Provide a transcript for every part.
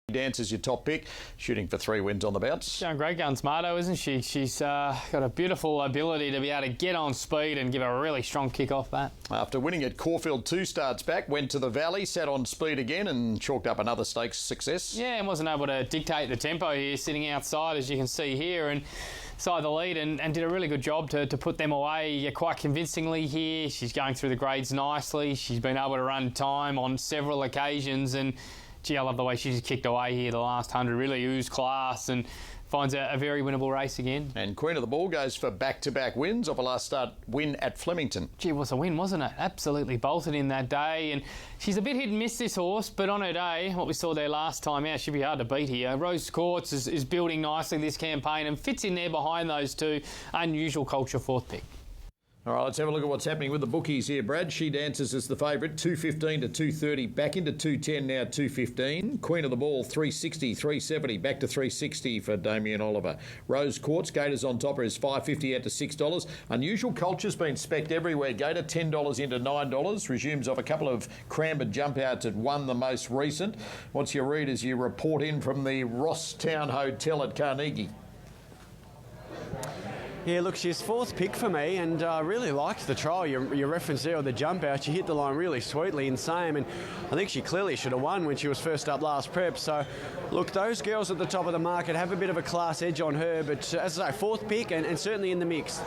Dancer's your top pick, shooting for 3 wins on the bounce. Doing great guns, Marto, isn't she? She's got a beautiful ability to be able to get on speed and give a really strong kick off bat. After winning at Caulfield 2 starts back, went to the Valley, sat on speed again and chalked up another stakes success. Yeah, and wasn't able to dictate the tempo here, sitting outside as you can see here, and side the lead and did a really good job to put them away quite convincingly here. She's going through the grades nicely. She's been able to run time on several occasions, and gee, I love the way she's kicked away here the last 100. Really oozed class and finds a very winnable race again. And Queen of the Ball goes for back-to-back wins off a last start win at Flemington. Gee, it was a win, wasn't it? Absolutely bolted in that day. And she's a bit hit and miss, this horse, but on her day, what we saw there last time out, she'd be hard to beat here. Rose Quartz is building nicely this campaign and fits in there behind those two. Unusual Culture, 4th pick. All right, let's have a look at what's happening with the bookies here, Brad. She Dances as the favourite, 215 to 230, back into 210 now, 215. Queen of the Ball, 360, 370, back to 360 for Damien Oliver. Rose Quartz, Gators on top, is $5.50 out to $6. Unusual Culture's been specced everywhere, Gator, $10 into $9. Resumes off a couple of crammed jump outs at 1, the most recent. What's your read as you report in from the Rosstown Hotel at Carnegie? Yeah, look, she's 4th pick for me, and I really liked the trial. Your reference there with the jump out, she hit the line really sweetly in same, and I think she clearly should have won when she was first up last prep. So, look, those girls at the top of the market have a bit of a class edge on her, but as I say, 4th pick and certainly in the mix.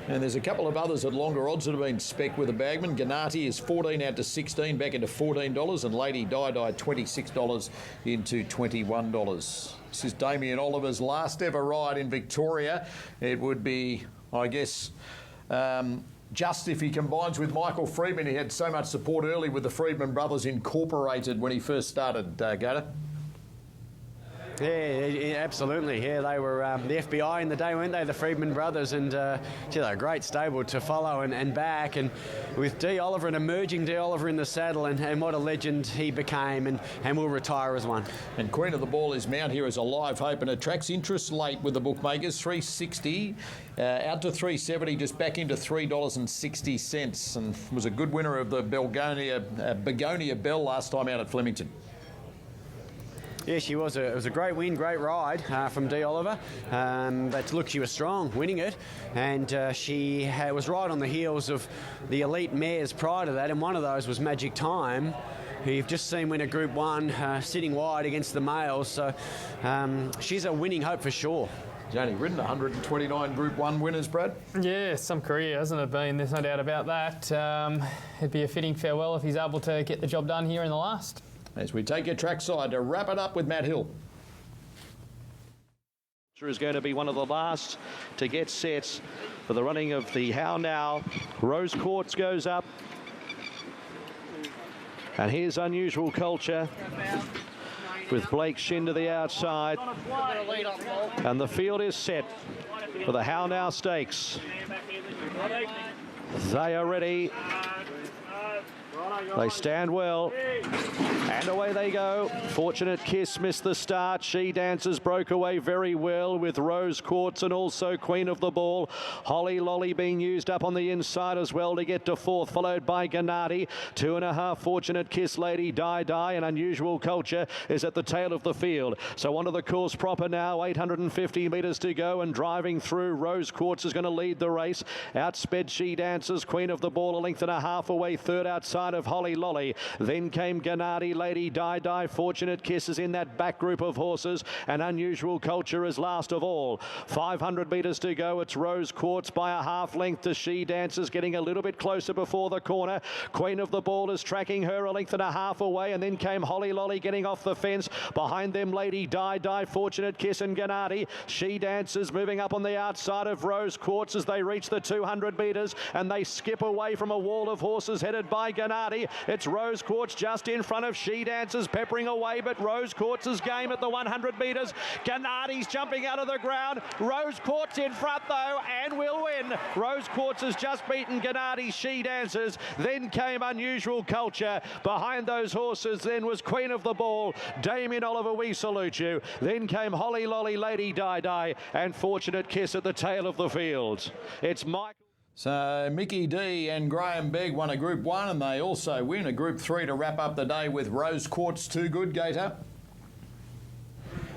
And there's a couple of others at longer odds that have been spec with a bagman. Gennati is 14 out to 16, back into $14, and Lady Di $26 into $21. This is Damien Oliver's last ever ride in Victoria. It would be, I guess, just if he combines with Michael Freedman. He had so much support early with the Freedman Brothers Incorporated when he first started, Gator. Yeah, absolutely. Yeah, they were the FBI in the day, weren't they, the Freedman Brothers? And gee, they're a great stable to follow and back. And with D. Oliver, an emerging D. Oliver in the saddle, and what a legend he became, and will retire as one. And Queen of the Ball is mount here as a live hope and attracts interest late with the bookmakers. 360 out to 370, just back into $3.60, and was a good winner of the Begonia Bell last time out at Flemington. Yeah, she was. It was a great win, great ride from D. Oliver. But look, she was strong, winning it, and she was right on the heels of the elite mares prior to that, and one of those was Magic Time, who you've just seen win a Group 1, sitting wide against the males. So she's a winning hope for sure. He's only ridden 129 Group 1 winners, Brad. Yeah, some career, hasn't it been? There's no doubt about that. It'd be a fitting farewell if he's able to get the job done here in the last. As we take your trackside to wrap it up with Matt Hill. Is going to be one of the last to get sets for the running of the How Now. Rose Quartz goes up. And here's Unusual Culture with Blake Shin to the outside. And the field is set for the How Now Stakes. They are ready. They stand well, and away they go. Fortunate Kiss missed the start. She Dances broke away very well with Rose Quartz and also Queen of the Ball. Holly Lolly being used up on the inside as well to get to 4th, followed by Gennati. 2.5 Fortunate Kiss, Lady Di, and Unusual Culture is at the tail of the field. So onto the course proper now, 850 metres to go, and driving through, Rose Quartz is going to lead the race. Outsped She Dances, Queen of the Ball 1.5 away, 3rd outside of Holly Lolly. Then came Gennati, Lady Di, Fortunate Kisses in that back group of horses, and Unusual Culture is last of all. 500 metres to go. It's Rose Quartz by a half length to She Dances, getting a little bit closer before the corner. Queen of the Ball is tracking her 1.5 away, and then came Holly Lolly getting off the fence. Behind them, Lady Di, Fortunate Kiss and Gennati. She Dances moving up on the outside of Rose Quartz as they reach the 200 metres, and they skip away from a wall of horses headed by Gennati. It's Rose Quartz just in front of She Dances, peppering away, but Rose Quartz's game at the 100 metres. Gennati's jumping out of the ground. Rose Quartz in front though, and will win. Rose Quartz has just beaten Gennati, She Dances. Then came Unusual Culture. Behind those horses then was Queen of the Ball. Damien Oliver, we salute you. Then came Holly Lolly, Lady Di, and Fortunate Kiss at the tail of the field. It's Michael. So Mickey D and Graham Begg won a Group 1, and they also win a Group 3 to wrap up the day with Rose Quartz. Too good, Gator.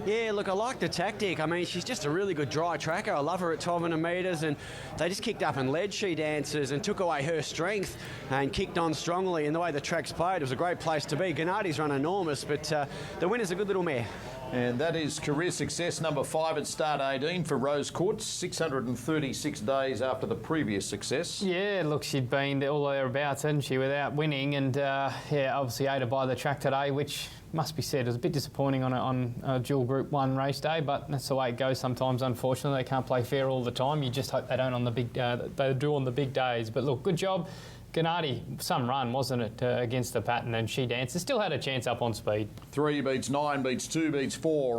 Yeah, look, I like the tactic. I mean, she's just a really good dry tracker. I love her at 1200 metres, and they just kicked up and led She Dances and took away her strength and kicked on strongly. And the way the track's played, it was a great place to be. Gennadi's run enormous, but the winner's a good little mare. And that is career success number 5 at start 18 for Rose QUARTZ, 636 days after the previous success. Yeah, look, she'd been all thereabouts, hadn't she, without winning, and yeah, obviously aided by the track today, which must be said was a bit disappointing on a dual Group 1 race day, but that's the way it goes sometimes. Unfortunately, they can't play fair all the time. You just hope they don't on the big, they do on the big days. But look, good job. Gennadi, some run, wasn't it, against the pattern, and She Dances still had a chance up on speed. 3 beats 9, beats 2, beats 4.